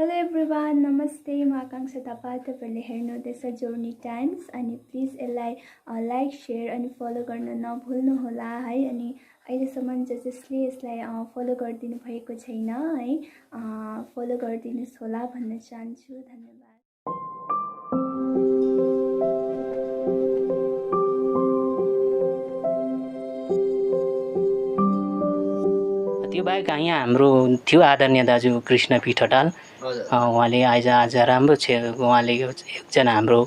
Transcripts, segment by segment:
Hello everyone, नमस्ते। म आकाङ्क्षा थापा। तपाईँहरूले हेर्नुहुँदैछ जोर्नी टाइम्स। अनि प्लिज यसलाई लाइक, सेयर अनि फलो गर्न नभुल्नुहोला है। अनि अहिलेसम्म जसले यसलाई फलो गरिदिनु भएको छैन है, फलो गरिदिनुहोस् होला भन्न चाहन्छु। धन्यवाद। त्यो बाहेक यहाँ हाम्रो थियो आदरणीय दाजु कृष्ण पी ठटाल। उहाँले आज राम्रो उहाँले एकजना हाम्रो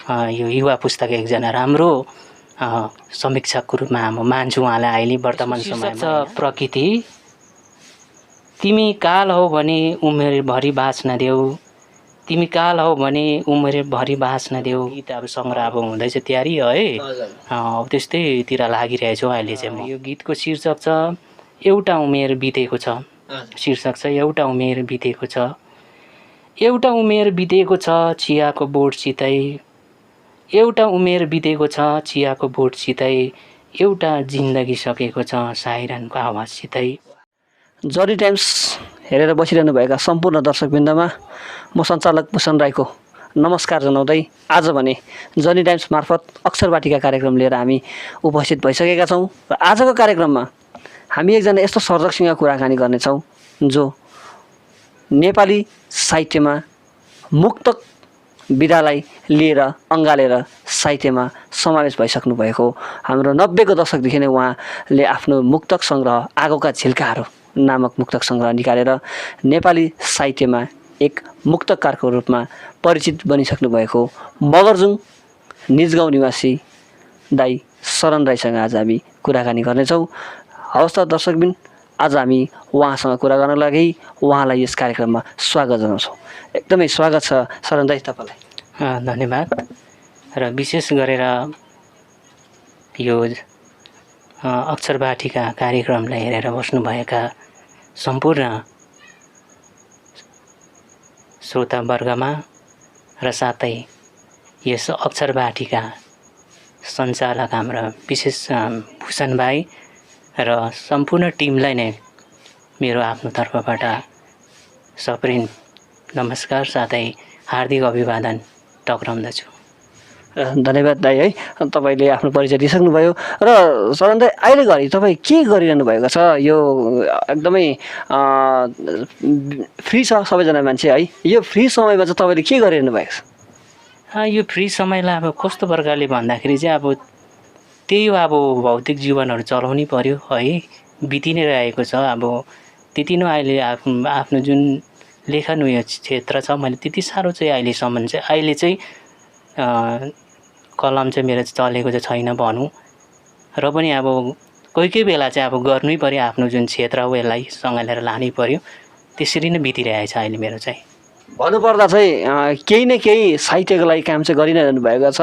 यो युवा पुस्ताको एकजना राम्रो समीक्षकको रूपमा म मान्छु उहाँलाई। अहिले वर्तमान समयमा प्रकृति तिमी काल हौ भने उमेरभरि बाँच्न देऊ, तिमी काल हौ भने उमेरभरि बाँच्न देऊ। गीत अब सङ्ग्रह अब हुँदैछ तयारी है। अब त्यस्तैतिर लागिरहेछु अहिले चाहिँ म। यो गीतको शीर्षक छ एउटा उमेर बितेको छ। शीर्षक छ एउटा उमेर बितेको छ। एउटा उमेर बितेको छ चियाको बोटसितै, एउटा उमेर बितेको छ चियाको बोटसितै, एउटा जिन्दगी सकेको छ साइरनको आवाजसितै। जोर्नी टाइम्स हेरेर बसिरहनु भएका सम्पूर्ण दर्शकवृन्दमा म सञ्चालक भूषण राईको नमस्कार जनाउँदै आज भने जोर्नी टाइम्स मार्फत अक्षर वाटिका कार्यक्रम लिएर हामी उपस्थित भइसकेका छौँ। र आजको कार्यक्रममा हामी एकजना यस्तो सर्जकसँग कुराकानी गर्नेछौँ जो नेपाली साहित्यमा मुक्तक विधालाई लिएर अँगालेर साहित्यमा समावेश भइसक्नु भएको। हाम्रो 90को दशकदेखि नै उहाँले आफ्नो मुक्तक सङ्ग्रह आगोका झिल्काहरू नामक मुक्तक सङ्ग्रह निकालेर नेपाली साहित्यमा एक मुक्तकारको रूपमा परिचित बनिसक्नु भएको मगरजुङ निजगाउँ निवासी दाई शरण राईसँग आज हामी कुराकानी गर्नेछौँ। हवस् त दर्शकबिन, आज हामी उहाँसँग कुरा गर्न लागि उहाँलाई यस कार्यक्रममा स्वागत जनाउँछौँ। एकदमै स्वागत छ शरण दाई तपाईँलाई। धन्यवाद। र विशेष गरेर यो अक्षर वाटिका कार्यक्रमलाई हेरेर बस्नुभएका सम्पूर्ण श्रोतावर्गमा र साथै यस अक्षर वाटिका सञ्चालक हाम्रा विशेष भूषण भाइ र सम्पूर्ण टिमलाई नै मेरो आफ्नो तर्फबाट सप्रेम नमस्कार साथै हार्दिक अभिवादन टक्राउँदछु। धन्यवाद दाई है, तपाईँले आफ्नो परिचय दिइसक्नुभयो। र शरण दाई, अहिले घरि तपाईँ के गरिरहनु भएको छ? यो एकदमै फ्री छ सबैजना मान्छे है, यो फ्री समयमा चाहिँ तपाईँले के गरिरहनु भएको छ? यो फ्री समयलाई अब कस्तो प्रकारले भन्दाखेरि चाहिँ अब त्यही हो, अब भौतिक जीवनहरू चलाउनै पर्यो है, बिति नै रहेको छ। अब त्यति नै अहिले आफ्नो जुन लेखन उयो क्षेत्र छ, मैले त्यति साह्रो चाहिँ अहिलेसम्म चाहिँ अहिले चाहिँ कलम चाहिँ मेरो चलेको चाहिँ छैन भनौँ। र पनि अब कोही बेला चाहिँ अब गर्नै पर्यो, आफ्नो जुन क्षेत्र हो यसलाई सँगालेर लानै पर्यो। त्यसरी नै बितिरहेछ अहिले मेरो चाहिँ। भन्नुपर्दा चाहिँ केही न केही साहित्यको लागि काम चाहिँ गरि नै रहनु भएको छ।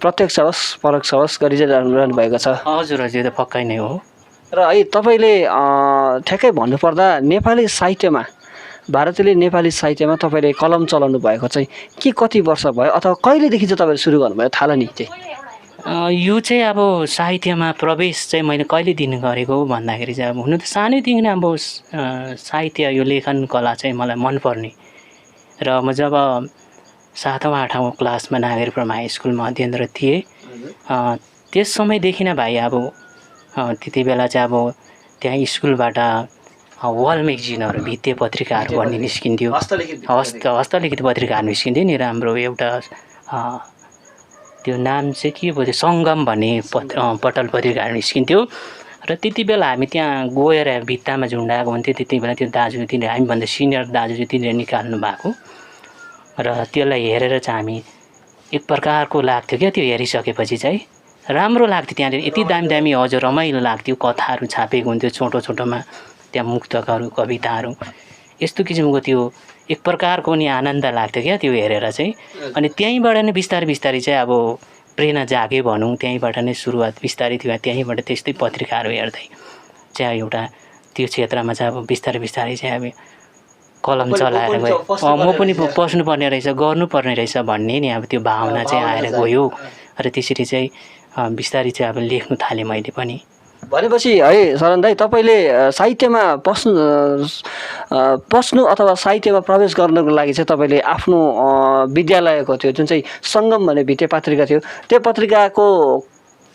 प्रत्यक्ष होस् परोक्ष होस् गरि चाहिँ रहनु भएको छ। हजुर हजुर, त्यो पक्कै नै हो। र है तपाईँले ठ्याक्कै भन्नुपर्दा नेपाली साहित्यमा, भारतीय नेपाली साहित्यमा तपाईँले कलम चलाउनु भएको चाहिँ के कति वर्ष भयो अथवा कहिलेदेखि चाहिँ तपाईँले सुरु गर्नुभयो थाहा नि चाहिँ? यो चाहिँ अब साहित्यमा प्रवेश चाहिँ मैले कहिले दिन गरेको भन्दाखेरि चाहिँ अब हुनु त सानैदेखि नै अब साहित्य यो लेखन कला चाहिँ मलाई मनपर्ने। र म जब 7औँ 8औँ क्लासमा नागरी ब्रह्मा हाई स्कुलमा अध्ययनरत थिएँ, त्यस समयदेखि नै भाइ अब त्यति बेला चाहिँ अब त्यहाँ स्कुलबाट वाल म्यागजिनहरू, भित्ते पत्रिकाहरू भन्ने निस्किन्थ्यो, हस्तलिखित पत्रिकाहरू निस्किन्थ्यो नि। राम्रो एउटा त्यो नाम चाहिँ के भयो, सङ्गम भन्ने पटल पत्रिकाहरू निस्किन्थ्यो। र त्यति बेला हामी त्यहाँ गएर भित्तामा झुन्डाएको हुन्थ्यो। त्यति बेला त्यो दाजु तिनीहरू हामीभन्दा सिनियर दाजु चाहिँ तिनीहरू निकाल्नु भएको, र त्यसलाई हेरेर चाहिँ हामी एक प्रकारको लाग्थ्यो क्या। त्यो हेरिसकेपछि चाहिँ राम्रो लाग्थ्यो। त्यहाँनिर यति दामी दामी हजुर रमाइलो लाग्थ्यो। कथाहरू छापेको हुन्थ्यो छोटो छोटोमा, त्यहाँ मुक्तकहरू कविताहरू, यस्तो किसिमको त्यो एक प्रकारको नि आनन्द लाग्थ्यो क्या त्यो हेरेर चाहिँ। अनि त्यहीँबाट नै बिस्तारै बिस्तारै चाहिँ अब प्रेरणा जागे भनौँ। त्यहीँबाट नै सुरुवात बिस्तारै थियो। त्यहीँबाट त्यस्तै पत्रिकाहरू हेर्दै चाहिँ एउटा त्यो क्षेत्रमा चाहिँ अब बिस्तारै बिस्तारै चाहिँ अब कलम चलाएर गयो। म पनि पस्नुपर्ने रहेछ, गर्नुपर्ने रहेछ भन्ने नि अब त्यो भावना चाहिँ आएर गयो। र त्यसरी चाहिँ बिस्तारै चाहिँ अब लेख्नु थालेँ मैले पनि। भनेपछि है शरण दाइ तपाईँले साहित्यमा पस्नु अथवा साहित्यमा प्रवेश गर्नको लागि चाहिँ तपाईँले आफ्नो विद्यालयको थियो जुन चाहिँ सङ्गम भन्ने भित्ते पत्रिका थियो त्यो पत्रिकाको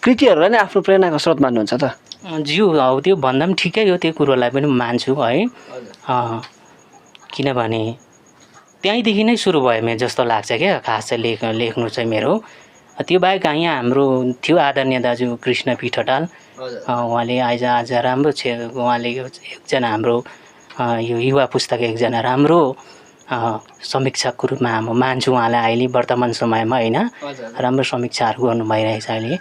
कृतिहरूलाई नै आफ्नो प्रेरणाको स्रोत मान्नुहुन्छ त? ज्यू हौ त्यो भन्दा पनि ठिकै हो, त्यो कुरोलाई पनि मान्छु है। किनभने त्यहीँदेखि नै सुरु भयो मेरो जस्तो लाग्छ क्या, खास चाहिँ लेख्नु चाहिँ मेरो। त्यो बाहेक यहाँ हाम्रो थियो आदरणीय दाजु कृष्ण पिठटाल, उहाँले आज राम्रो उहाँले एकजना हाम्रो यो युवा पुस्तक एकजना राम्रो समीक्षकको रूपमा म मान्छु उहाँलाई अहिले वर्तमान समयमा होइन। राम्रो समीक्षाहरू गर्नु भइरहेछ अहिले।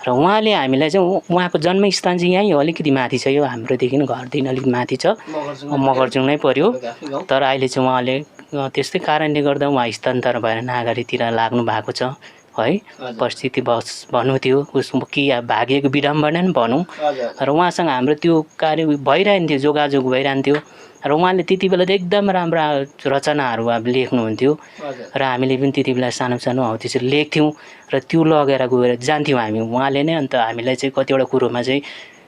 र उहाँले हामीलाई चाहिँ उहाँको जन्मस्थान चाहिँ यहीँ हो, अलिकति माथि छ, यो हाम्रोदेखि घरदेखि अलिक माथि छ, मगरजुङ नै पर्यो। तर अहिले चाहिँ उहाँले त्यस्तै कारणले गर्दा उहाँ स्थानान्तर भएर नागरीतिर लाग्नु भएको छ है। परिस्थिति भनौँ त्यो उसको कि भाग्यको विडम्बना पनि भनौँ। र उहाँसँग हाम्रो त्यो कार्य भइरहन्थ्यो, जोगाजोग भइरहन्थ्यो। र उहाँले त्यति बेला त एकदम राम्रा रचनाहरू अब लेख्नुहुन्थ्यो र हामीले पनि त्यति बेला सानो सानो हौ त्यसरी लेख्थ्यौँ र त्यो लगेर गएर जान्थ्यौँ हामी। उहाँले नै अन्त हामीलाई चाहिँ कतिवटा कुरोमा चाहिँ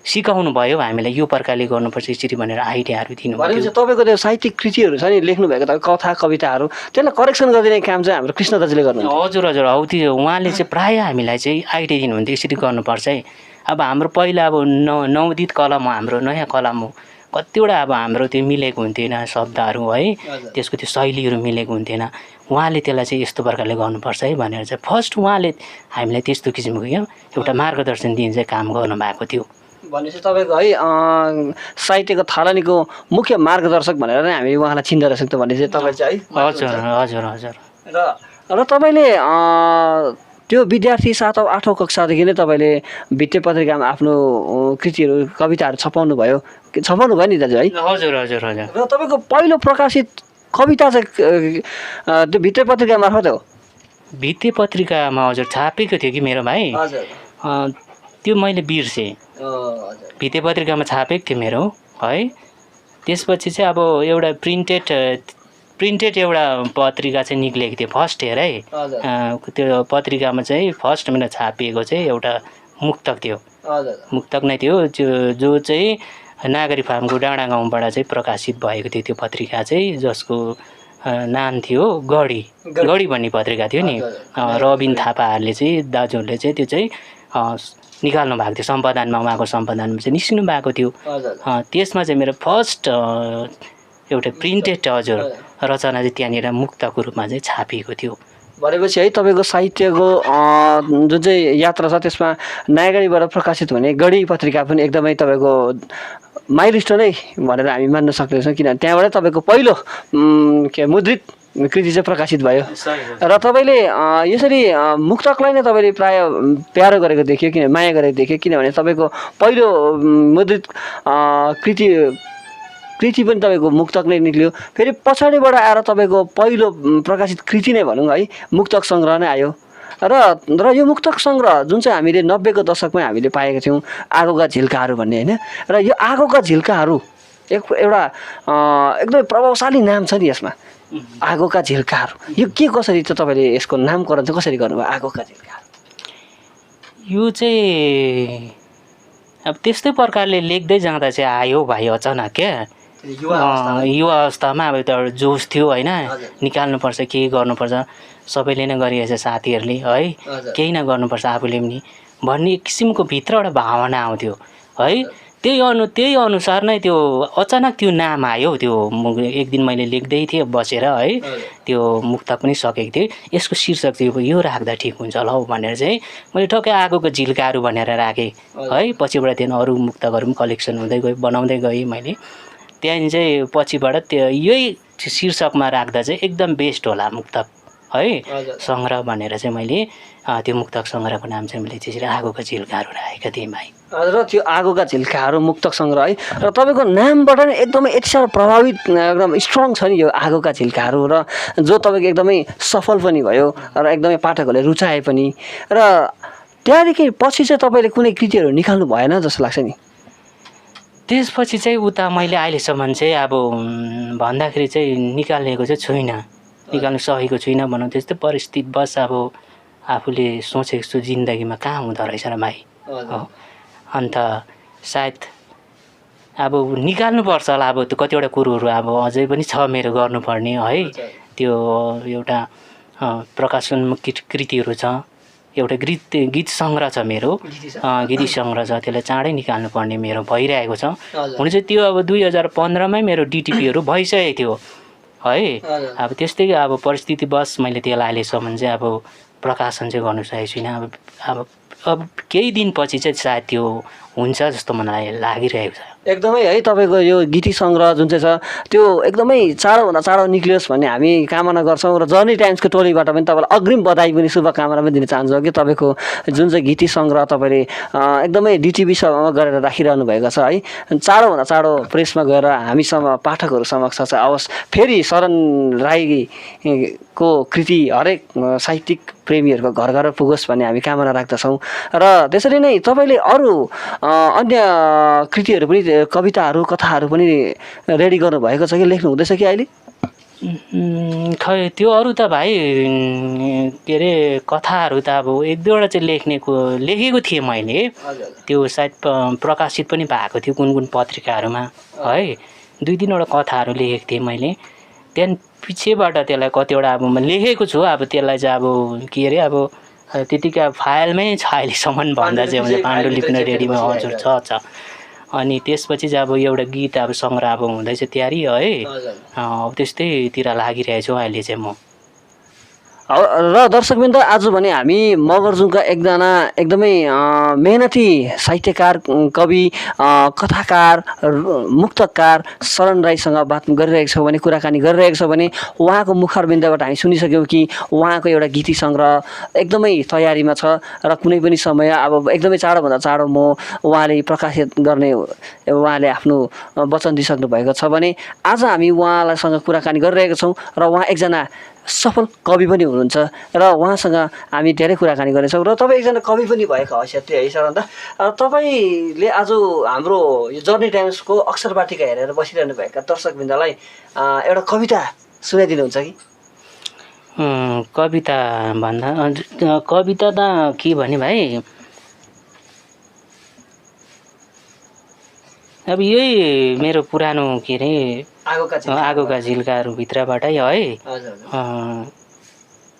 सिकाउनु भयो, हामीलाई यो प्रकारले गर्नुपर्छ यसरी भनेर आइडियाहरू दिनुभयो। तपाईँको त्यो साहित्यिक कृतिहरू छ नि लेख्नुभएको त कथा कविताहरू, त्यसलाई करेक्सन गरिदिने काम चाहिँ हाम्रो कृष्ण दाजुले गर्नु? हजुर हजुर हौ त्यो उहाँले चाहिँ प्रायः हामीलाई चाहिँ आइडिया दिनुहुन्थ्यो यसरी गर्नुपर्छ है। अब हाम्रो पहिला अब नवोदित कलम हो, हाम्रो नयाँ कलम हो, कतिवटा अब हाम्रो त्यो मिलेको हुन्थेन शब्दहरू है, त्यसको त्यो शैलीहरू मिलेको हुन्थेन। उहाँले त्यसलाई चाहिँ यस्तो प्रकारले गर्नुपर्छ है भनेर चाहिँ फर्स्ट उहाँले हामीलाई त्यस्तो किसिमको क्या एउटा मार्गदर्शन दिने चाहिँ काम गर्नुभएको थियो। भनेपछि तपाईँको है साहित्यको थालनीको मुख्य मार्गदर्शक भनेर नै हामी उहाँलाई चिन्दा रहेछौँ त भने चाहिँ तपाईँ चाहिँ है? हजुर हजुर हजुर। र तपाईँले त्यो विद्यार्थी 7औं 8औं कक्षादेखि नै तपाईँले भित्ते पत्रिकामा आफ्नो कृतिहरू कविताहरू छपाउनु भयो नि दाजु है? हजुर हजुर हजुर। र तपाईँको पहिलो प्रकाशित कविता चाहिँ त्यो भित्ते पत्रिका मार्फत हो? भित्ते पत्रिकामा हजुर छापेको थियो कि मेरो भाइ, त्यो मैले बिर्सेँ। भित्ते पत्रिकामा छापेको थियो मेरो है। त्यसपछि चाहिँ अब एउटा प्रिन्टेड एउटा पत्रिका चाहिँ निक्लेको थियो फर्स्ट हेर है। त्यो पत्रिकामा चाहिँ फर्स्ट मेरो छापिएको चाहिँ एउटा मुक्तक थियो, मुक्तक नै थियो जो चाहिँ नागरी फार्मको डाँडा गाउँबाट चाहिँ प्रकाशित भएको थियो। त्यो पत्रिका चाहिँ जसको नाम थियो गढी भन्ने पत्रिका थियो नि। रबिन थापाहरूले चाहिँ दाजुहरूले चाहिँ त्यो चाहिँ निकाल्नु भएको थियो सम्पादनमा, उहाँको सम्पादनमा चाहिँ निस्किनु भएको थियो। त्यसमा चाहिँ मेरो फर्स्ट एउटा प्रिन्टेड हजुर रचना चाहिँ त्यहाँनिर मुक्तको रूपमा चाहिँ छापिएको थियो। भनेपछि है तपाईँको साहित्यको जुन चाहिँ यात्रा छ त्यसमा नागरीबाट प्रकाशित हुने गढी पत्रिका पनि एकदमै तपाईँको माइलस्टोन नै भनेर हामी मान्न सक्दैछौँ, किनभने त्यहाँबाट तपाईँको पहिलो मुद्रित कृति चाहिँ प्रकाशित भयो। र तपाईँले यसरी मुक्तकलाई नै तपाईँले प्राय प्यारो गरेको देखियो, किन माया गरेको देखियो, किनभने तपाईँको पहिलो मुद्रित कृति पनि तपाईँको मुक्तक नै निक्ल्यो। फेरि पछाडिबाट आएर तपाईँको पहिलो प्रकाशित कृति नै भनौँ है मुक्तक सङ्ग्रह नै आयो। र यो मुक्तक सङ्ग्रह जुन चाहिँ हामीले 90को दशकमै हामीले पाएका थियौँ, आगोका झिल्काहरू भन्ने होइन। र यो आगोका झिल्काहरू एउटा एकदमै प्रभावशाली नाम छ नि यसमा, आगोका झिल्काहरू। यो के कसरी चाहिँ तपाईँले यसको नामकरण चाहिँ कसरी गर्नुभयो आगोका झिल्काहरू? यो चाहिँ अब त्यस्तै प्रकारले लेख्दै जाँदा चाहिँ आयो भाइ अचानक क्या। युवा अवस्थामा अब एउटा जोस थियो होइन, निकाल्नुपर्छ केही गर्नुपर्छ, सबैले नै गरिरहेछ साथीहरूले है, केही न गर्नुपर्छ आफूले पनि भन्ने किसिमको भित्रबाट भावना आउँथ्यो है। त्यही अनुसार नै त्यो अचानक त्यो नाम आयो। त्यो एक दिन मैले लेख्दै थिएँ बसेर है, त्यो मुक्तक पनि सकेको थिएँ। यसको शीर्षक चाहिँ यो राख्दा ठिक हुन्छ होला हौ भनेर चाहिँ मैले ठक्कै आगोको झिल्काहरू भनेर राखेँ है। पछिबाट त्यहाँ अरू मुक्तकहरू पनि कलेक्सन हुँदै गयो, बनाउँदै गएँ मैले। त्यहाँदेखि चाहिँ पछिबाट त्यो यही शीर्षकमा राख्दा चाहिँ एकदम बेस्ट होला मुक्तक है सङ्ग्रह भनेर चाहिँ मैले त्यो मुक्तक सङ्ग्रहको नाम चाहिँ मैले त्यसरी आगोका झिल्काहरू राखेका थिएँ भाइ। र त्यो आगोका झिल्काहरू मुक्तक सङ्ग्रह है, र तपाईँको नामबाट नै एकदमै यति साह्रो प्रभावित एकदम स्ट्रङ छ नि यो आगोका झिल्काहरू, र जो तपाईँको एकदमै सफल पनि भयो र एकदमै पाठकहरूले रुचाए पनि। र त्यहाँदेखि पछि चाहिँ तपाईँले कुनै कृतिहरू निकाल्नु भएन जस्तो लाग्छ नि? त्यसपछि चाहिँ उता मैले अहिलेसम्म चाहिँ अब भन्दाखेरि चाहिँ निकालेको चाहिँ छुइनँ, निकाल्नु सकेको छुइनँ भनौँ। त्यस्तै परिस्थिति बस अब आफूले सोचेको छु जिन्दगीमा कहाँ हुँदो रहेछ र भाइ हो। अन्त सायद अब निकाल्नुपर्छ होला। अब त्यो कतिवटा कुरोहरू अब अझै पनि छ मेरो गर्नुपर्ने है। त्यो एउटा प्रकाशोन्मुख कृतिहरू छ, एउटा गीत सङ्ग्रह छ मेरो, गीत सङ्ग्रह छ, त्यसलाई चाँडै निकाल्नुपर्ने मेरो भइरहेको छ। हुन चाहिँ त्यो अब 2015मै मेरो डिटिपीहरू भइसकेको थियो है। अब त्यस्तै अब परिस्थितिवश मैले त्यसलाई अहिलेसम्म चाहिँ अब प्रकाशन चाहिँ गर्नु सकेको छुइनँ। अब केही दिनपछि चाहिँ सायद त्यो हुन्छ जस्तो मलाई लागिरहेको छ। एकदमै है, तपाईँको यो गीति सङ्ग्रह जुन चाहिँ छ त्यो एकदमै चाँडोभन्दा चाँडो निक्लियोस् भन्ने हामी कामना गर्छौँ र जर्नी टाइम्सको टोलीबाट पनि तपाईँलाई अग्रिम बधाई पनि शुभकामना पनि दिन चाहन्छु कि तपाईँको जुन चाहिँ गीति सङ्ग्रह तपाईँले एकदमै डिटिभी सभामा गरेर राखिरहनु भएको छ है। चाँडोभन्दा चाँडो प्रेसमा गएर हामीसँग पाठकहरू समक्ष चाहिँ आओस्, फेरि शरण राईको कृति हरेक साहित्यिक प्रेमीहरूको घर घर पुगोस् भन्ने हामी कामना राख्दछौँ। र त्यसरी नै तपाईँले अरू अन्य कृतिहरू पनि, कविताहरू, कथाहरू पनि रेडी गर्नुभएको छ कि लेख्नु हुँदैछ कि अहिले? खै त्यो अरू त भाइ के अरे कथाहरू त अब एक दुईवटा चाहिँ लेखेको थिएँ मैले। त्यो सायद प्रकाशित पनि भएको थियो कुन कुन पत्रिकाहरूमा है। 2-3वटा कथाहरू लेखेको थिएँ मैले। त्यहाँदेखि पछिबाट त्यसलाई कतिवटा अब म लेखेको छु। अब त्यसलाई चाहिँ अब के अरे अब त्यतिकै फाइलमै छ अहिलेसम्म भन्दा चाहिँ पाण्डुलिपि रेडीमा हजुर छ। अनि त्यसपछि चाहिँ अब एउटा गीत अब सङ्ग्रह अब हुँदैछ तयारी है। अब त्यस्तैतिर लागिरहेको छु अहिले चाहिँ म। र दर्शकवृन्द, आज भने हामी मगरजुङका एकजना एकदमै मेहनती साहित्यकार, कवि, कथाकार, मुक्तकार शरण राईसँग बात गरिरहेको छौँ भने, कुराकानी गरिरहेको छौँ भने उहाँको मुखारबिन्दबाट हामी सुनिसक्यौँ कि उहाँको एउटा गीति सङ्ग्रह एकदमै तयारीमा छ र कुनै पनि समय अब एकदमै चाँडोभन्दा चाँडो उहाँले प्रकाशित गर्ने उहाँले आफ्नो वचन दिइसक्नु भएको छ भने आज हामी उहाँसँग कुराकानी गरिरहेका छौँ। र उहाँ एकजना सफल कवि पनि हुनुहुन्छ र उहाँसँग हामी धेरै कुराकानी गर्नेछौँ। र तपाईँ एकजना कवि पनि भएको हैसियतले है सर, अन्त तपाईँले आज हाम्रो यो जर्नी टाइम्सको अक्षर वाटिका हेरेर बसिरहनु भएका दर्शकवृन्दलाई एउटा कविता सुनाइदिनुहुन्छ कि? कविता भन्दा कविता त के भने भाइ, अब यही मेरो पुरानो के अरे आगोका झिल्काहरूभित्रबाटै है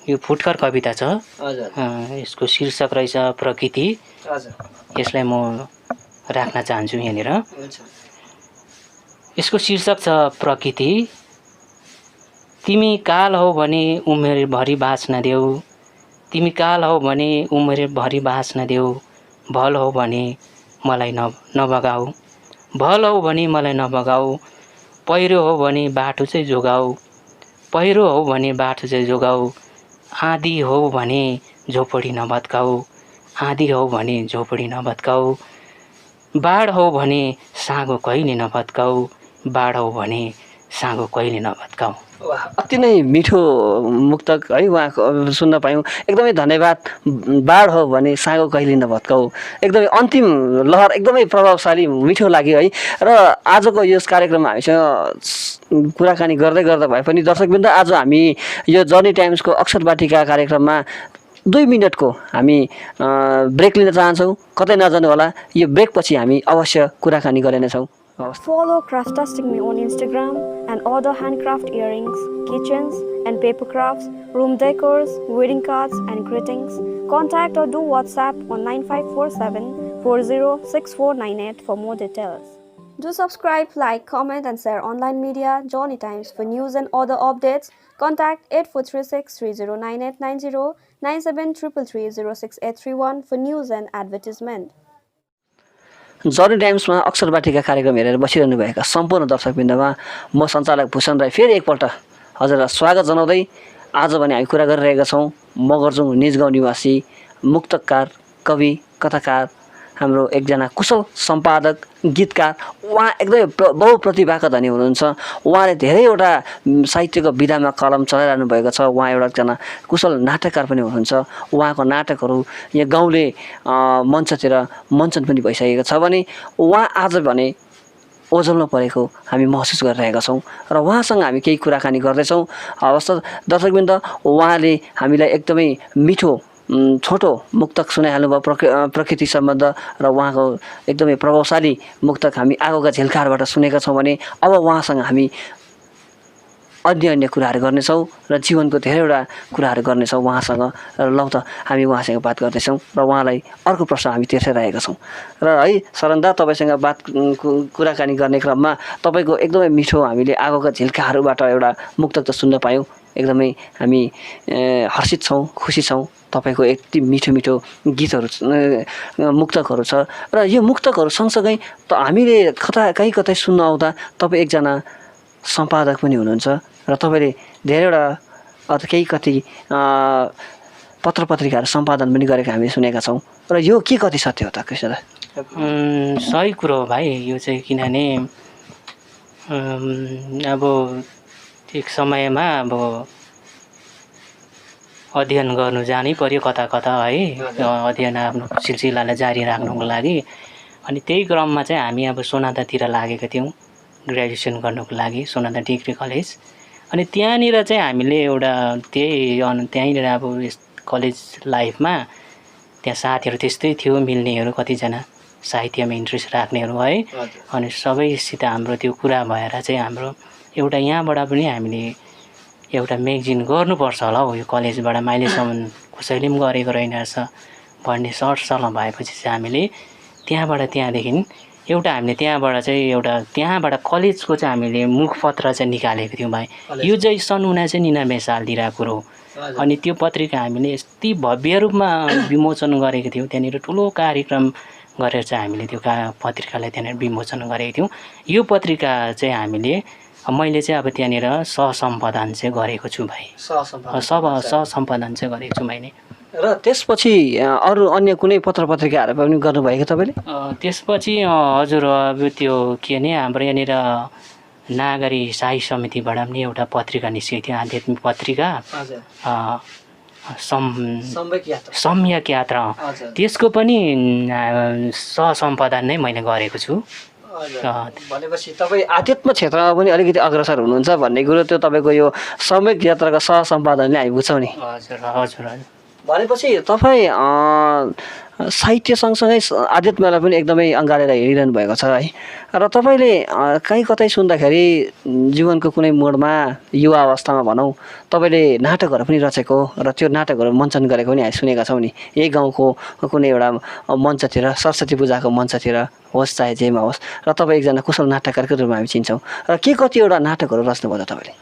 यो फुटकर कविता छ। यसको शीर्षक रहेछ प्रकृति। यसलाई म राख्न चाहन्छु यहाँनिर। यसको शीर्षक छ प्रकृति। तिमी काल हौ भने उमेरभरि बाँच्न देऊ, तिमी काल हौ भने उमेरभरि बाँच्न देऊ, भल हौ भने मलाई नबगाऊ, भल हौ भने मलाई नबगाऊ, पहिरो हो भने बाटो चाहिँ जोगाऊ, पहिरो हो भने बाटो चाहिँ जोगाऊ, आँधी हो भने झोपडी नभत्काऊ, आँधी हो भने झोपडी नभत्काऊ, बाढ हो भने साँगो कहिले नभत्काऊ, बाढ हो भने साँगो कहिले नभत्काऊ। अति नै मिठो मुक्तक है उहाँको सुन्न पायौँ। एकदमै धन्यवाद। बाढ हो भने साँगो कहिले नभत्काऊ, एकदमै अन्तिम लहर एकदमै प्रभावशाली मिठो लाग्यो है। र आजको यस कार्यक्रममा हामीसँग कुराकानी गर्दै गर्दा भए पनि दर्शकवृन्द, आज हामी यो जर्नी टाइम्सको अक्षर वाटिका कार्यक्रममा 2 मिनटको हामी ब्रेक लिन चाहन्छौँ। कतै नजानु होला, यो ब्रेकपछि हामी अवश्य कुराकानी गर्नेछौँ। Follow Craftastic Me on Instagram and order handcraft earrings, kitchens and paper crafts, room decors, wedding cards and greetings. Contact or do WhatsApp on 9547 406498 for more details. Do subscribe, like, comment and share online media Johnny Times for news and other updates. Contact 8436 309890 9733306831 for news and advertisement. Journey टाइम्समा अक्षर वाटिका कार्यक्रम हेरेर बसिरहनु भएका सम्पूर्ण दर्शकवृन्दमा म सञ्चालक भूषण राई फेरि एकपल्ट हजुरलाई स्वागत जनाउँदै आज भने हामी कुरा गरिरहेका छौँ मगरजुङ निजगाउँ निवासी मुक्तकार, कवि, कथाकार, हाम्रो एकजना कुशल सम्पादक, गीतकार। उहाँ एकदमै बहुप्रतिभाका धनी हुनुहुन्छ। उहाँले धेरैवटा साहित्यको विधामा कलम चलाइरहनु भएको छ। उहाँ एकजना कुशल नाटककार पनि हुनुहुन्छ। उहाँको नाटकहरू यहाँ गाउँले मञ्चतिर मञ्चन पनि भइसकेको छ भने उहाँ आज भने ओझेलमा परेको हामी महसुस गरिरहेका छौँ र उहाँसँग हामी केही कुराकानी गर्दैछौँ। अवस्था दर्शकवृन्द, उहाँले हामीलाई एकदमै मिठो छोटो मुक्तक सुनाइहाल्नुभयो प्रकृति सम्बन्ध र उहाँको एकदमै प्रभावशाली मुक्तक हामी आगोका झिल्काहरूबाट सुनेका छौँ भने अब उहाँसँग हामी अन्य कुराहरू गर्नेछौँ र जीवनको धेरैवटा कुराहरू गर्नेछौँ उहाँसँग र लौ त हामी उहाँसँग बात गर्दैछौँ र उहाँलाई अर्को प्रश्न हामी तेर्साइरहेका छौँ र है शरणदा तपाईँसँग कुराकानी गर्ने क्रममा तपाईँको एकदमै मिठो हामीले आगोका झिल्काहरूबाट एउटा मुक्तक त सुन्न पायौँ एकदमै हामी हर्षित छौँ खुसी छौँ तपाईँको यति मिठो मिठो गीतहरू मुक्तकहरू छ र यो मुक्तकहरू सँगसँगै त हामीले कहीँ कतै सुन्न आउँदा तपाईँ एकजना सम्पादक पनि हुनुहुन्छ र तपाईँले धेरैवटा केही कति पत्र पत्रिकाहरू सम्पादन पनि गरेको हामी सुनेका छौँ र यो के कति सत्य हो त कृष्ण दा? सही कुरो हो भाइ यो चाहिँ किनभने अब एक समयमा अब अध्ययन गर्नु जानै पर्यो कता कता है अध्ययन आफ्नो सिलसिलालाई जारी राख्नुको लागि अनि त्यही क्रममा चाहिँ हामी अब सोनादातिर लागेका थियौँ ग्रेजुएसन गर्नुको लागि सोनादा डिग्री कलेज अनि त्यहाँनिर चाहिँ हामीले एउटा त्यहीँनिर अब कलेज लाइफमा त्यहाँ साथीहरू त्यस्तै थियो मिल्नेहरू कतिजना साहित्यमा इन्ट्रेस्ट राख्नेहरू है अनि सबैसित हाम्रो त्यो कुरा भएर चाहिँ हाम्रो एउटा यहाँबाट पनि हामीले एउटा म्यागजिन गर्नुपर्छ होला हौ यो कलेजबाट अहिलेसम्म कसैले पनि गरेको रहेन रहेछ भन्ने सरसल्लाह भएपछि चाहिँ हामीले त्यहाँदेखि एउटा हामीले त्यहाँबाट कलेजको चाहिँ हामीले मुखपत्र चाहिँ निकालेको थियौँ भाइ यो चाहिँ सन् 1999 सालतिर कुरो हो अनि त्यो पत्रिका हामीले यति भव्य रूपमा विमोचन गरेको थियौँ त्यहाँनिर ठुलो कार्यक्रम गरेर चाहिँ हामीले त्यो पत्रिकालाई त्यहाँनिर विमोचन गरेको थियौँ यो पत्रिका चाहिँ मैले चाहिँ अब त्यहाँनिर सहसम्पादन चाहिँ गरेको छु भाइ सहसम्पादन चाहिँ गरेको छु मैले र त्यसपछि अरू अन्य कुनै पत्र पत्रिकाहरू पनि गर्नुभएको तपाईँले? त्यसपछि हजुर अब त्यो के भने हाम्रो यहाँनिर नागरी साई समितिबाट पनि एउटा पत्रिका निस्केको थियो आध्यात्मिक पत्रिका सम्यक यात्रा त्यसको पनि सहसम्पादन नै मैले गरेको छु। भनेपछि तपाईँ आध्यात्म क्षेत्रमा पनि अलिकति अग्रसर हुनुहुन्छ भन्ने कुरो त्यो तपाईँको यो सम्यक यात्राको सहसम्पादनले हामी बुझ्छौँ नि। हजुर हजुर हजुर भनेपछि तपाईँ साहित्य सँगसँगै आध्यात्मलाई पनि एकदमै अँगालेर हिँडिरहनु भएको छ है र तपाईँले कहीँ कतै सुन्दाखेरि जीवनको कुनै मोडमा युवा अवस्थामा भनौँ तपाईँले नाटकहरू पनि रचेको र त्यो नाटकहरू मञ्चन गरेको पनि हामी सुनेका छौँ नि यही गाउँको कुनै एउटा मञ्चतिर सरस्वती पूजाको मञ्चतिर होस् चाहे जेमा होस् र तपाईँ एकजना कुशल नाटककारको रूपमा हामी चिन्छौँ र के कतिवटा नाटकहरू रच्नुभयो त तपाईँले?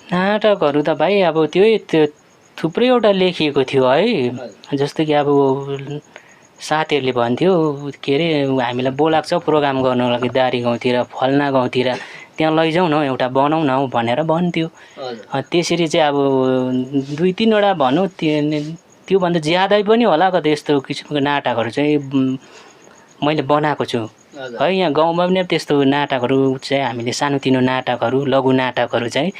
नाटकहरू त भाइ अब त्यो थुप्रैवटा लेखिएको थियो है जस्तो कि अब साथीहरूले भन्थ्यो के अरे हामीलाई बोलाएको छ प्रोग्राम गर्नु लागि दारी गाउँतिर फल्ना गाउँतिर त्यहाँ लैजाउँ न एउटा बनाउँ न हौ भनेर भन्थ्यो त्यसरी चाहिँ अब 2-3वटा भनौँ त्योभन्दा ज्यादै पनि होला कतै यस्तो किसिमको नाटकहरू चाहिँ मैले बनाएको छु है यहाँ गाउँमा पनि त्यस्तो नाटकहरू चाहिँ हामीले सानोतिनो नाटकहरू लघु नाटकहरू चाहिँ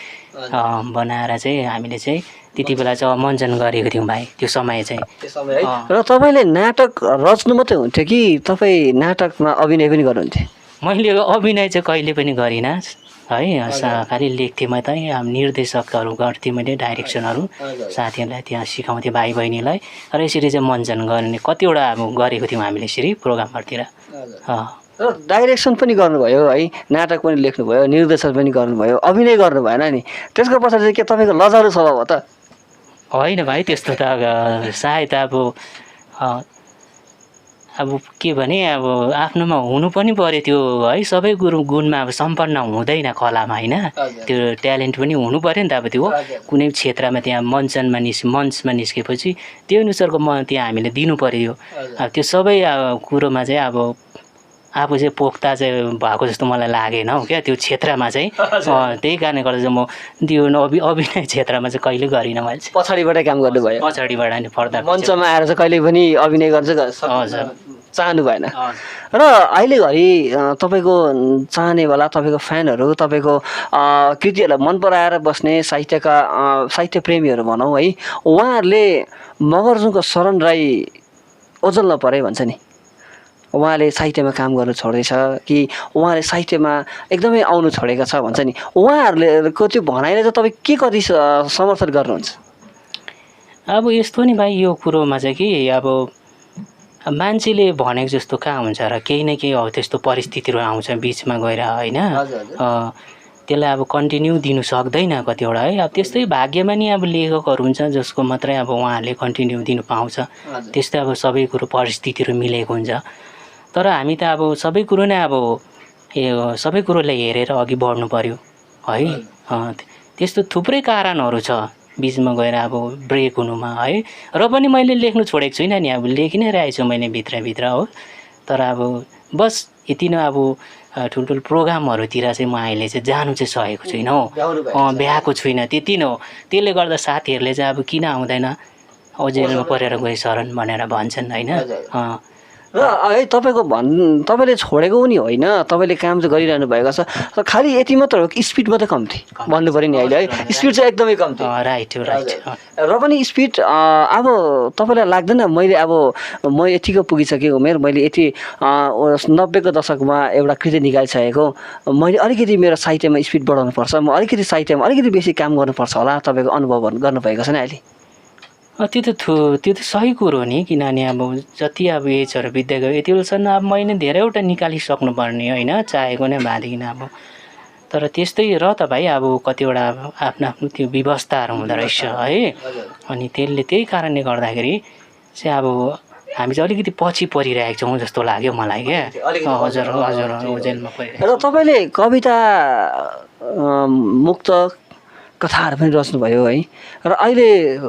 बनाएर चाहिँ हामीले चाहिँ त्यति बेला चाहिँ मञ्चन गरेको थियौँ भाइ त्यो समय चाहिँ। र तपाईँले नाटक रच्नु मात्रै हुन्थ्यो कि तपाईँ नाटकमा अभिनय पनि गर्नुहुन्थ्यो? मैले अभिनय चाहिँ कहिले पनि गरिनँ है खालि लेख्थेँ म त निर्देशकहरू गर्थेँ मैले डाइरेक्सनहरू साथीहरूलाई त्यहाँ सिकाउँथेँ भाइ बहिनीलाई र यसरी चाहिँ मञ्चन गर्ने कतिवटा अब गरेको थियौँ हामीले यसरी प्रोग्रामहरूतिर। र डाइरेक्सन पनि गर्नुभयो है नाटक पनि लेख्नुभयो निर्देशन पनि गर्नुभयो अभिनय गर्नु भएन नि त्यसको पछाडि चाहिँ के तपाईँको लजारु स्वभाव हो त? होइन भाइ त्यस्तो त सायद अब के भने अब आफ्नोमा हुनु पनि पर्यो त्यो है सबै गुणमा अब सम्पन्न हुँदैन कलामा होइन त्यो ट्यालेन्ट पनि हुनु पर्यो नि त अब त्यो कुनै क्षेत्रमा त्यहाँ मञ्चमा निस्केपछि त्यो अनुसारको त्यहाँ हामीले दिनु पर्यो अब त्यो सबै कुरोमा चाहिँ अब आफू चाहिँ पोख्ता चाहिँ भएको जस्तो मलाई लागेन हौ क्या त्यो क्षेत्रमा चाहिँ त्यही कारणले गर्दा चाहिँ म त्यो अभिनय क्षेत्रमा चाहिँ कहिले गरिनँ मैले चाहिँ पछाडिबाटै काम गर्नुभयो? पछाडिबाट नि पर्दा मञ्चमा आएर चाहिँ कहिले पनि अभिनय गर्छ हजुर चाहनु भएन। र अहिले घरि तपाईँको चाहनेवाला तपाईँको फ्यानहरू तपाईँको कृतिहरूलाई मन पराएर बस्ने साहित्य प्रेमीहरू भनौँ है उहाँहरूले मगर्जुङको शरण राई ओझेल नपरे भन्छ नि उहाँले साहित्यमा काम गर्नु छोड्दैछ कि उहाँले साहित्यमा एकदमै आउनु छोडेको छ भन्छ नि उहाँहरूको त्यो भनाइले चाहिँ तपाईँ के कति समर्थन गर्नुहुन्छ? अब यस्तो नि भाइ यो कुरोमा चाहिँ कि अब मान्छेले भनेको जस्तो कहाँ हुन्छ र केही न केही अब त्यस्तो परिस्थितिहरू आउँछ बिचमा गएर होइन त्यसलाई अब कन्टिन्यू दिनु सक्दैन कतिवटा है अब त्यस्तै भाग्यमा नि अब लेखकहरू हुन्छ जसको मात्रै अब उहाँहरूले कन्टिन्यू दिनु पाउँछ त्यस्तै अब सबै कुरो परिस्थितिहरू मिलेको हुन्छ तर हामी त अब सबै कुरो नै अब सबै कुरोलाई हेरेर अघि बढ्नु पर्यो है त्यस्तो थुप्रै कारणहरू छ बिचमा गएर अब ब्रेक हुनुमा है र पनि मैले लेख्नु छोडेको छुइनँ नि अब लेखि नै रहेको छु मैले भित्रभित्र हो तर अब बस यति नै अब ठुल्ठुलो प्रोग्रामहरूतिर चाहिँ म अहिले चाहिँ जानु चाहिँ सकेको छुइनँ हो भ्याएको छुइनँ त्यति नै हो त्यसले गर्दा साथीहरूले चाहिँ अब किन आउँदैन जेलमा परेर गए शरण भनेर भन्छन् होइन र है तपाईँले छोडेको पनि होइन तपाईँले काम चाहिँ गरिरहनु भएको छ र खालि यति मात्र हो कि स्पिड मात्रै कम्ती भन्नु पऱ्यो नि अहिले है स्पिड चाहिँ एकदमै कम्ती राइट राइट र पनि स्पिड अब तपाईँलाई लाग्दैन मैले अब म यतिको पुगिसकेँ उमेर मैले यति 90को दशकमा एउटा कृति निकालिसकेको मैले अलिकति मेरो साहित्यमा स्पिड बढाउनुपर्छ म अलिकति साहित्यमा अलिकति बेसी काम गर्नुपर्छ होला तपाईँको अनुभव गर्नुभएको छ नि अहिले त्यो त सही कुरो नि किनभने अब जति अब एजहरू बित्दै गयो यति बेलासम्म अब मैले धेरैवटा निकालिसक्नु पर्ने होइन चाहेको नै भएदेखि अब तर त्यस्तै र त भाइ अब कतिवटा आफ्नो आफ्नो त्यो व्यवस्थाहरू हुँदो रहेछ है अनि त्यही कारणले गर्दाखेरि चाहिँ अब हामी चाहिँ अलिकति पछि परिरहेको छौँ जस्तो लाग्यो मलाई क्या हजुर हजुर जेलमा परिरहेको र तपाईँले कविता मुक्तक कथाहरू पनि रच्नुभयो है र अहिले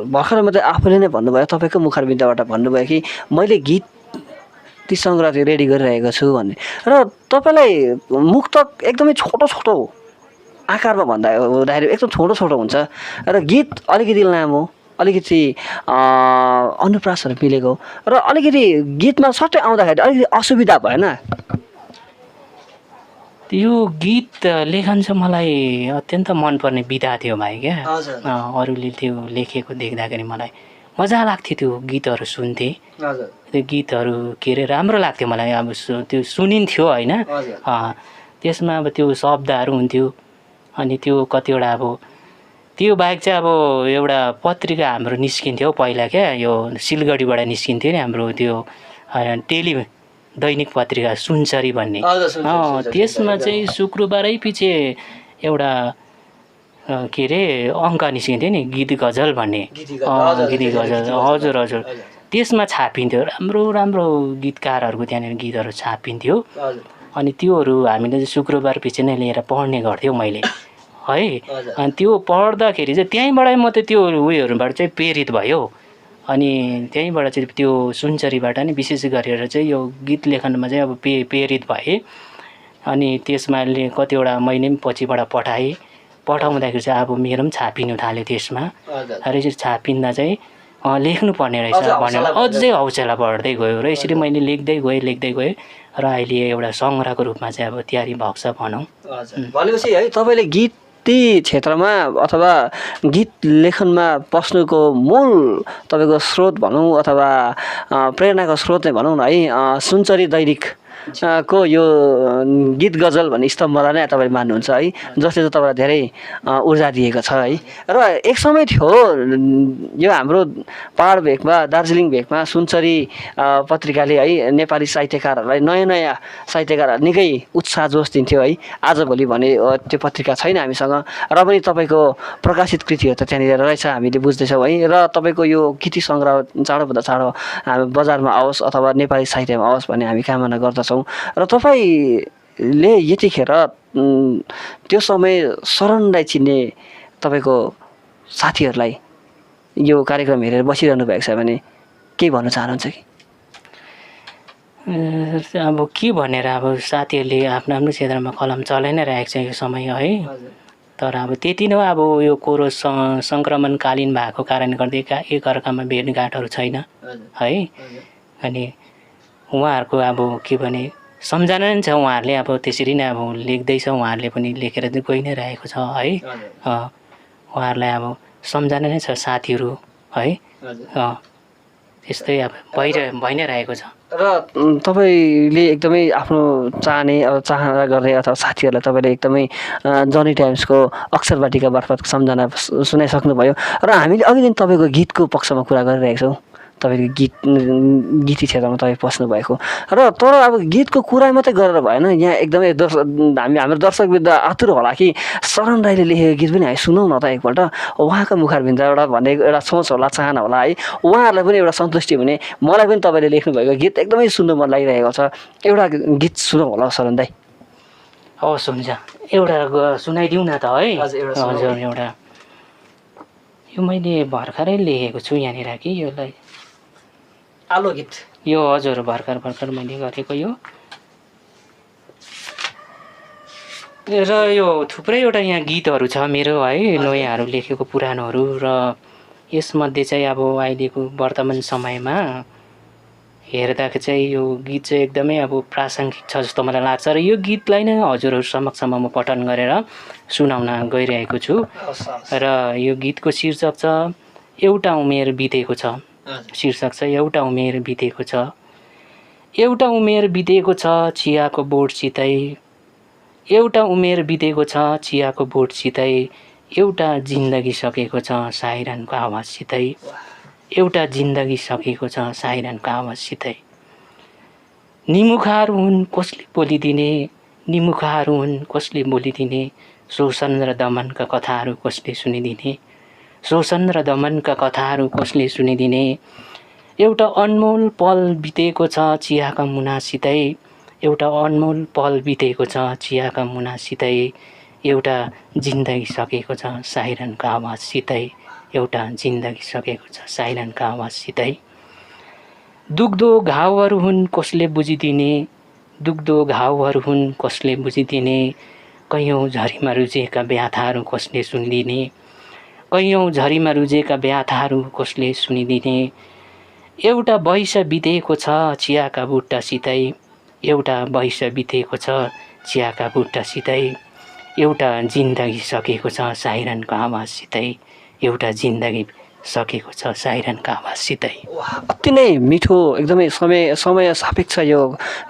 भर्खर मात्रै आफूले नै भन्नुभयो तपाईँको मुखारबिन्दबाट भन्नुभयो कि मैले गीत ती सङ्ग्रह रेडी गरिरहेको छु भन्ने र तपाईँलाई मुक्तक एकदमै छोटो छोटो आकारमा भन्दाखेरि एकदम छोटो छोटो हुन्छ र गीत अलिकति लामो अलिकति अनुप्रासहरू मिलेको र अलिकति गीतमा सट्टै आउँदाखेरि अलिकति असुविधा भएन यो गीत लेखन चाहिँ मलाई अत्यन्त मनपर्ने विधा थियो भाइ क्या अरूले त्यो लेखेको देख्दाखेरि मलाई मजा लाग्थ्यो त्यो गीतहरू सुन्थेँ त्यो गीतहरू के अरे राम्रो लाग्थ्यो मलाई अब त्यो सुनिन्थ्यो होइन त्यसमा अब त्यो शब्दहरू हुन्थ्यो अनि त्यो कतिवटा अब त्यो बाहेक चाहिँ अब एउटा पत्रिका हाम्रो निस्किन्थ्यो पहिला क्या यो सिलगढीबाट निस्किन्थ्यो नि हाम्रो त्यो दैनिक पत्रिका सुनचरी भन्ने त्यसमा चाहिँ शुक्रबारै पछि एउटा के अरे अङ्क निस्किन्थ्यो नि गीत गजल भन्ने गीत गजल हजुर हजुर त्यसमा छापिन्थ्यो राम्रो राम्रो गीतकारहरूको त्यहाँनिर गीतहरू छापिन्थ्यो अनि त्योहरू हामीले चाहिँ शुक्रबार पछि नै लिएर पढ्ने गर्थ्यौँ मैले है अनि त्यो पढ्दाखेरि चाहिँ त्यहीँबाटै म त त्यो उयोहरूबाट चाहिँ प्रेरित भयो अनि त्यहीँबाट चाहिँ त्यो सुनचरीबाट नि विशेष गरेर चाहिँ यो गीत लेखनमा चाहिँ अब प्रेरित भएँ अनि त्यसमा कतिवटा मैले पनि पछिबाट पठाउँदाखेरि चाहिँ अब मेरो पनि छापिनु थाल्यो त्यसमा र यसरी छापिँदा चाहिँ लेख्नुपर्ने रहेछ भनेर अझै हौसला बढ्दै गयो र यसरी मैले लेख्दै गएँ र अहिले एउटा सङ्ग्रहको रूपमा चाहिँ अब तयारी भएको छ भनौँ भनेपछि है तपाईँले गीती क्षेत्रमा अथवा गीत लेखनमा पस्नुको मूल तपाईँको स्रोत भनौँ अथवा प्रेरणाको स्रोत नै भनौँ न है सुनचरी दैनिक को यो गीत गजल भन्ने स्तम्भलाई नै तपाईँले मान्नुहुन्छ है जसले चाहिँ तपाईँलाई धेरै ऊर्जा दिएको छ है र एक समय थियो यो हाम्रो पहाड भेगमा दार्जिलिङ भेगमा सुनचरी पत्रिकाले है नेपाली साहित्यकारहरूलाई नयाँ साहित्यकारहरू निकै उत्साह जोस दिन्थ्यो है आजभोलि भने त्यो पत्रिका छैन हामीसँग र पनि तपाईँको प्रकाशित कृतिहरू त त्यहाँनिर रहेछ हामीले बुझ्दैछौँ है र तपाईँको यो कृति सङ्ग्रह चाँडोभन्दा चाँडो हामी बजारमा आओस् अथवा नेपाली साहित्यमा आओस् भन्ने हामी कामना गर्दछौँ र तपाईँले यतिखेर त्यो समय शरणलाई चिन्ने तपाईँको साथीहरूलाई यो कार्यक्रम हेरेर बसिरहनु भएको छ भने के भन्न चाहनुहुन्छ कि अब के भनेर अब साथीहरूले आफ्नो आफ्नो क्षेत्रमा कलम चलाइ नै रहेको छ यो समय है तर अब त्यति नै अब यो कोरोना सङ्क्रमणकालीन भएको कारणले गर्दा एकअर्कामा भेटघाटहरू छैन है अनि उहाँहरूको अब के भने सम्झना नै छ उहाँहरूले अब त्यसरी नै अब लेख्दैछ उहाँहरूले पनि लेखेर चाहिँ गइ नै रहेको छ है उहाँहरूलाई अब सम्झना नै छ साथीहरू है त्यस्तै अब भइ नै रहेको छ र तपाईँले एकदमै आफ्नो चाहने चाहना गर्ने अथवा साथीहरूलाई तपाईँले एकदमै जनी टाइम्सको अक्षर वाटिका मार्फत सम्झना सुनाइसक्नुभयो र हामीले अघिदेखि तपाईँको गीतको पक्षमा कुरा गरिरहेको छौँ। तपाईँको गीती क्षेत्रमा तपाईँ पस्नु भएको र तर अब गीतको कुरा मात्रै गरेर भएन। यहाँ एकदमै हाम्रो दर्शकवृन्द आतुर होला कि शरण राईले लेखेको गीत पनि हामी सुनौँ न त एकपल्ट। उहाँको मुखारबिन्द एउटा भनेको एउटा सोच होला, चाहना होला है, उहाँहरूलाई पनि एउटा सन्तुष्टि हुने। मलाई पनि तपाईँले लेख्नुभएको गीत एकदमै सुन्नु मन लागिरहेको छ। एउटा गीत सुनौँ होला शरण दाई। हवस् हुन्छ, एउटा सुनाइदिउँ न त है। हजुर एउटा यो मैले भर्खरै लेखेको छु यहाँनिर कि योलाई आलो गीत यो हजुर भर्खर मैले गरेको यो। र यो थुप्रैवटा यहाँ गीतहरू छ मेरो है, नयाँहरू लेखेको पुरानोहरू। र यसमध्ये चाहिँ अब अहिलेको वर्तमान समयमा हेर्दा चाहिँ यो गीत चाहिँ एकदमै अब प्रासङ्गिक छ जस्तो मलाई लाग्छ। र यो गीतलाई नै हजुरहरू समक्षमा म पठन गरेर सुनाउन गइरहेको छु। र यो गीतको शीर्षक छ एउटा उमेर बितेको छ। शीर्षक छ एउटा उमेर बितेको छ। एउटा उमेर बितेको छ चियाको बोटसितै, एउटा उमेर बितेको छ चियाको बोटसितै, एउटा जिन्दगी सकेको छ साइरनको आवाजसितै, एउटा जिन्दगी सकेको छ साइरनको आवाजसितै। निमुखाहरू हुन् कसले बोलिदिने, निमुखाहरू हुन् कसले बोलिदिने, शोषण र दमनका कथाहरू कसले सुनिदिने, शोषण र दमनका कथाहरू कसले सुनिदिने। एउटा अनमोल पल बितेको छ चियाका मुनासितै, एउटा अनमोल पल बितेको छ चियाका मुनासितै, एउटा जिन्दगी सकेको छ साइरनको आवाजसितै, एउटा जिन्दगी सकेको छ साइरनको आवाजसितै। दुख्दो घाउहरू हुन् कसले बुझिदिने, दुख्दो घाउहरू हुन् कसले बुझिदिने, कैयौँ झरीमा रुजेका व्याथाहरू कसले सुनिदिने, कैयौँ झरीमा रुजेका व्याथाहरू कसले सुनिदिने। एउटा वैश बितेको छ चियाका बुट्टासितै, एउटा वैश बितेको छ चियाका बुट्टासितै, एउटा जिन्दगी सकेको छ साइरनको आवाजसितै, एउटा जिन्दगी सकेको छ साइरनको आवाजसितै। अति नै मिठो, एकदमै समय सापेक्ष यो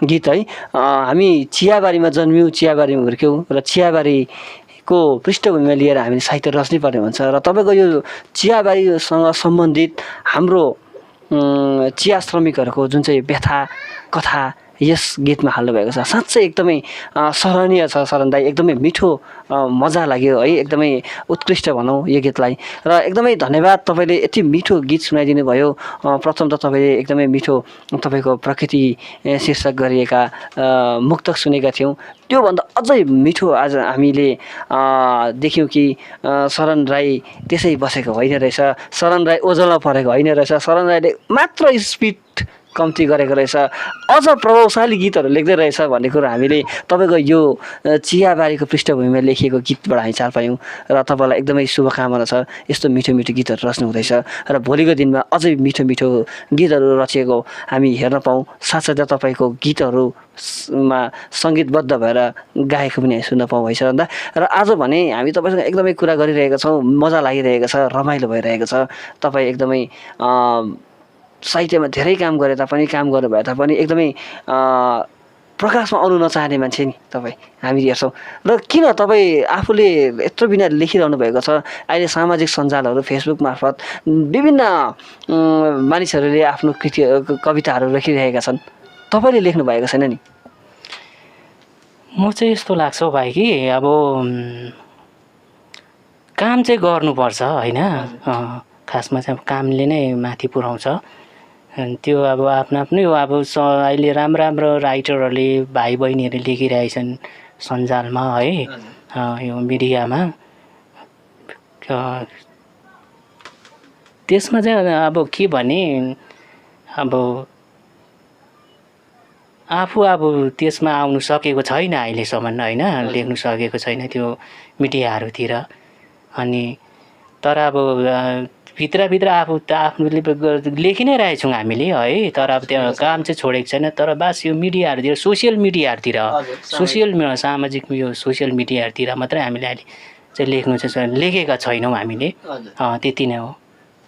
गीत है। हामी चियाबारीमा जन्म्यौँ, चियाबारीमा हुर्क्यौँ र चियाबारीको पृष्ठभूमिमा लिएर हामीले साहित्य रच्नै पर्ने हुन्छ। र तपाईँको यो चियाबारीसँग सम्बन्धित हाम्रो चिया श्रमिकहरूको जुन चाहिँ व्यथा कथा यस गीतमा हाल्नुभएको छ, साँच्चै एकदमै सराहनीय छ शरण दाई। एकदमै मिठो, मजा लाग्यो है, एकदमै उत्कृष्ट भनौँ यो गीतलाई। र एकदमै धन्यवाद, तपाईँले यति मिठो गीत सुनाइदिनु भयो। प्रथम त तपाईँले एकदमै मिठो तपाईँको प्रकृति शीर्षक गरिएका मुक्तक सुनेका थियौँ। त्योभन्दा अझै मिठो आज हामीले देख्यौँ कि शरण राई त्यसै बसेको होइन रहेछ, शरण राई ओझलमा परेको होइन रहेछ, शरण राईले मात्र स्पिड कम्ती गरेको रहेछ, अझ प्रभावशाली गीतहरू लेख्दै रहेछ भन्ने कुरो हामीले तपाईँको यो चियाबारीको पृष्ठभूमिमा लेखिएको गीतबाट हामी चाल पायौँ। र तपाईँलाई एकदमै शुभकामना छ, यस्तो मिठो मिठो गीतहरू रच्नु हुँदैछ र भोलिको दिनमा अझै मिठो मिठो गीतहरू रचिएको हामी हेर्न पाऊँ। साथसाथै तपाईँको गीतहरूमा सङ्गीतबद्ध भएर गाएको पनि हामी सुन्न पाऊँ है शरण दा। र आज भने हामी तपाईँसँग एकदमै कुरा गरिरहेका छौँ, मजा लागिरहेको छ, रमाइलो भइरहेको छ। तपाईँ एकदमै साहित्यमा धेरै काम गरे तापनि, काम गर्नु भए तापनि एकदमै प्रकाशमा आउनु नचाहने मान्छे नि तपाईँ हामी हेर्छौँ। र किन तपाईँ आफूले यत्रो बिना लेखिरहनु भएको छ। अहिले सामाजिक सञ्जालहरू फेसबुक मार्फत विभिन्न मानिसहरूले आफ्नो कविताहरू लेखिरहेका छन्, तपाईँले लेख्नु भएको छैन नि? म चाहिँ यस्तो लाग्छ भाइ कि अब काम चाहिँ गर्नुपर्छ होइन, खासमा चाहिँ अब कामले नै माथि पुर्याउँछ। त्यो अब आफ्नो आफ्नो अब अहिले राम्रो राइटरहरूले भाइ बहिनीहरूले लेखिरहेछन् सञ्जालमा है, यो मिडियामा। त्यसमा चाहिँ अब के भने अब आफू अब त्यसमा आउनु सकेको छैन अहिलेसम्म होइन, लेख्नु सकेको छैन त्यो मिडियाहरूतिर। अनि तर अब भित्रभित्र आफू त आफूले लेखि नै रहेछौँ हामीले है, तर अब त्यो काम चाहिँ छोडेको छैन। तर बास यो मिडियाहरूतिर, सोसियल मिडियाहरूतिर, सामाजिक यो सोसियल मिडियाहरूतिर मात्रै हामीले अहिले चाहिँ लेख्नु चाहिँ लेखेका छैनौँ हामीले, त्यति नै हो।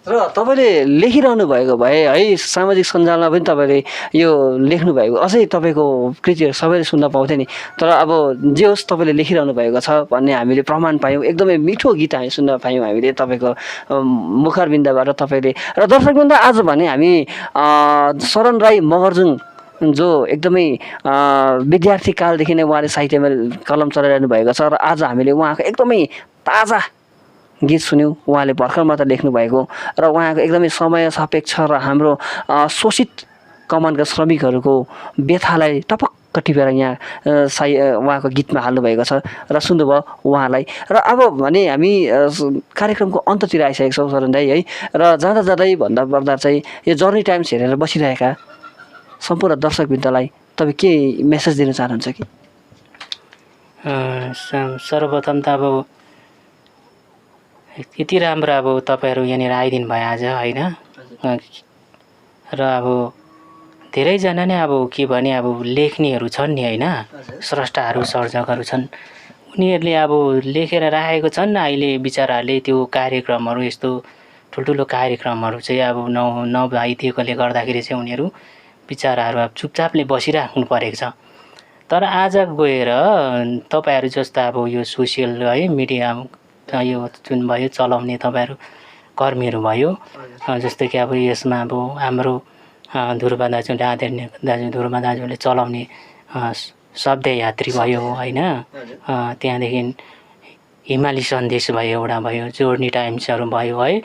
र तपाईँले लेखिरहनु भएको भए है सामाजिक सञ्जालमा पनि तपाईँले यो लेख्नु भएको अझै तपाईँको कृतिहरू सबैले सुन्न पाउँथ्यो नि। तर अब जे होस् तपाईँले लेखिरहनु भएको छ भन्ने हामीले प्रमाण पायौँ। एकदमै मिठो गीत हामी सुन्न पायौँ हामीले तपाईँको मुखरबिन्दबाट तपाईँले। र दर्शकवृन्द आज भने हामी शरण राई मगर्जुङ जो एकदमै विद्यार्थी कालदेखि नै उहाँले साहित्यमा कलम चलाइरहनु भएको छ र आज हामीले उहाँको एकदमै ताजा गीत सुन्यौँ। उहाँले भर्खर मात्र लेख्नु भएको र उहाँको एकदमै समय सापेक्ष र हाम्रो शोषित कमानका श्रमिकहरूको व्यथालाई टपक्क टिपेर यहाँ उहाँको गीतमा हाल्नुभएको छ र सुन्नुभयो उहाँलाई। र अब भने हामी कार्यक्रमको अन्ततिर आइसकेका छौँ शरण दाइ है। र जाँदा जाँदै भन्दा पर्दा चाहिँ यो जर्नी टाइम्स हेरेर बसिरहेका सम्पूर्ण दर्शकवृन्दलाई तपाईँ के मेसेज दिन चाहनुहुन्छ कि? सर्वप्रथम त अब यति राम्रो अब तपाईँहरू यहाँनिर आइदिनु भयो आज होइन। र अब धेरैजना नै अब के भने अब लेख्नेहरू छन् नि होइन, स्रष्टाहरू सर्जकहरू छन्, उनीहरूले अब लेखेर राखेको छन्। अहिले बिचराहरूले त्यो कार्यक्रमहरू यस्तो ठुल्ठुलो कार्यक्रमहरू चाहिँ अब नभइदिएकोले गर्दाखेरि चाहिँ उनीहरू बिचराहरू अब चुपचापले बसिराख्नु परेको छ। तर आज गएर तपाईँहरू जस्ता अब यो सोसियल है मिडिया यो जुन भयो चलाउने तपाईँहरू कर्मीहरू भयो, जस्तै कि अब यसमा अब हाम्रो ध्रुव दाजुले आदरणीय दाजु ध्रुव दाजुले चलाउने शब्द यात्री भयो होइन, त्यहाँदेखि हिमाली सन्देश भयो एउटा भयो, जोर्नी टाइम्सहरू भयो है।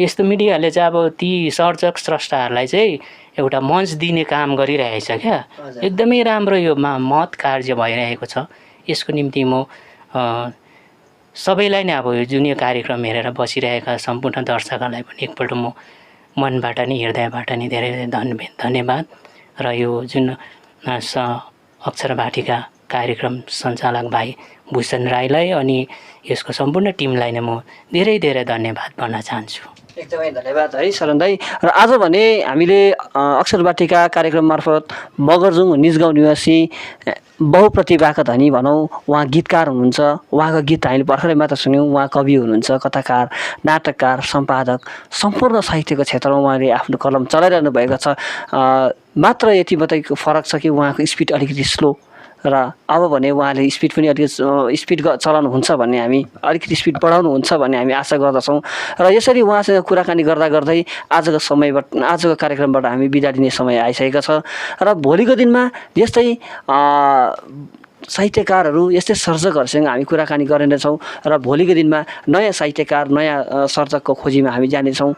यस्तो मिडियाहरूले चाहिँ अब ती सर्जक स्रष्टाहरूलाई चाहिँ एउटा मञ्च दिने काम गरिरहेछ क्या। एकदमै राम्रो यो महत् कार्य भइरहेको छ। यसको निम्ति म सबैलाई नै अब जुन यो कार्यक्रम हेरेर बसिरहेका सम्पूर्ण दर्शकहरूलाई पनि एकपल्ट म मनबाट नै हृदयबाट नै धेरै धन्यवाद। र यो जुन अक्षर वाटिका कार्यक्रम सञ्चालक भाइ भूषण राईलाई अनि यसको सम्पूर्ण टिमलाई नै म धेरै धेरै धन्यवाद भन्न चाहन्छु। एकदमै धन्यवाद है शरण दाइ। र आज भने हामीले अक्षर वाटिका कार्यक्रम मार्फत मगर्जुङ निजगाउँ निवासी बहुप्रतिभाका धनी भनौँ, उहाँ गीतकार हुनुहुन्छ। उहाँको गीत हामीले भर्खरै मात्र सुन्यौँ। उहाँ कवि हुनुहुन्छ, कथाकार, नाटककार, सम्पादक, सम्पूर्ण साहित्यको क्षेत्रमा उहाँले आफ्नो कलम चलाइरहनु भएको छ। मात्र यति मात्रै फरक छ कि उहाँको स्पिड अलिकति स्लो र अब भने उहाँले स्पिड पनि अलिकति स्पिड चलाउनुहुन्छ भन्ने हामी अलिकति स्पिड बढाउनुहुन्छ भन्ने हामी आशा गर्दछौँ। र यसरी उहाँसँग कुराकानी गर्दा गर्दै आजको कार्यक्रमबाट हामी बिदा दिने समय आइसकेको छ। र भोलिको दिनमा यस्तै साहित्यकारहरू यस्तै सर्जकहरूसँग हामी कुराकानी गरिनेछौँ र भोलिको दिनमा नयाँ साहित्यकार नयाँ सर्जकको खोजीमा हामी जानेछौँ।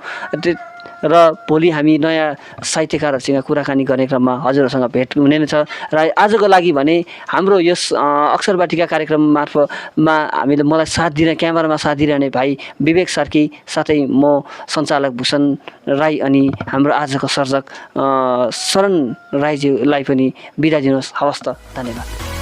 र भोलि हामी नयाँ साहित्यकारहरूसँग कुराकानी गर्ने क्रममा हजुरहरूसँग भेट हुने नै छ। र आजको लागि भने हाम्रो यस अक्षर वाटिका कार्यक्रम मार्फतमा मलाई साथ दिने क्यामेरामा साथ दिइरहने भाइ विवेक सार्की साथै म सञ्चालक भूषण राई अनि हाम्रो आजको सर्जक शरण राईज्यूलाई पनि बिदा दिनुहोस्। हवस् त, धन्यवाद।